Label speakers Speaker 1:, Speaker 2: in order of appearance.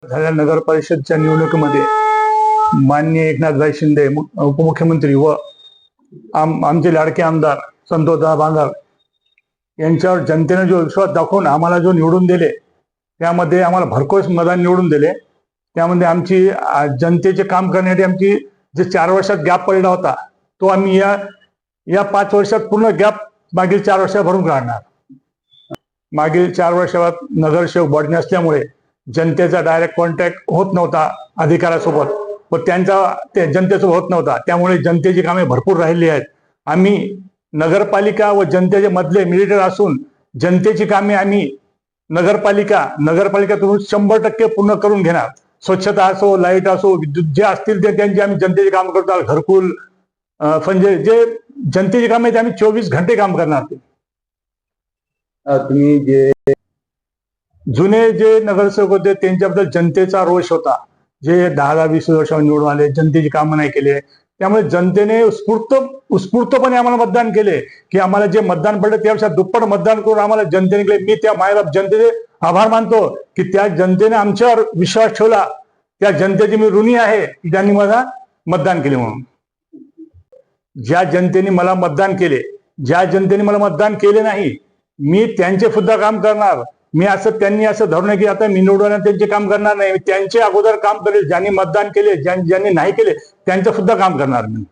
Speaker 1: झालेल्या नगर परिषदच्या निवडणुकीमध्ये माननीय एकनाथभाई शिंदे उपमुख्यमंत्री व आमचे लाडके आमदार संतोषदादा बांगर यांच्यावर जनतेने जो विश्वास दाखवून आम्हाला जो निवडून दिले, त्यामध्ये आम्हाला भरघोस मताने निवडून दिले। त्यामध्ये आमची जनतेचे काम करण्यासाठी आमची जे 4 वर्षात गॅप पडला होता, तो आम्ही या 5 वर्षात पूर्ण गॅप मागील 4 वर्षात भरून काढणार। मागील 4 वर्षात नगरसेवक बॉडी नसल्यामुळे जनतेचा डायरेक्ट कॉन्टॅक्ट होत नव्हता अधिकाऱ्यासोबत व त्यांचा जनतेसोबत होत नव्हता। त्यामुळे जनतेची कामे भरपूर राहिली आहेत। आम्ही नगरपालिका व जनतेचे मधले मिडिएटर असून जनतेची कामे आम्ही नगरपालिकेतून 100% पूर्ण करून घेणार। स्वच्छता असो, लाईट असो, विद्युत जे असतील ते त्यांची आम्ही जनतेचे काम करतो। घरकुल म्हणजे जे जनतेची कामे ते आम्ही 24 घंटे काम करणार।
Speaker 2: तुम्ही जे
Speaker 1: जुने जे नगरसेवक होते त्यांच्याबद्दल जनतेचा रोष होता, जे 10-20 वर्ष निवडून आले, जनतेची कामं नाही केले। त्यामुळे जनतेने उत्स्फूर्तपणे आम्हाला मतदान केले की आम्हाला जे मतदान पडलं त्यापेक्षा दुप्पट मतदान करून आम्हाला जनतेने केले। मी त्या मायबाप जनतेचे आभार मानतो की त्या जनतेने आमच्यावर विश्वास ठेवला। त्या जनतेची मी ऋणी आहे की त्यांनी मला मतदान केले म्हणून। ज्या जनतेने मला मतदान केले, ज्या जनतेने मला मतदान केले नाही, मी त्यांचे सुद्धा काम करणार। मी त्यांनी असं धरू नये की आता मी निवडून त्यांचे काम करणार नाही। त्यांचे अगोदर काम करेल, ज्यांनी मतदान केले, ज्यांनी नाही केले त्यांचं सुद्धा काम करणार मी।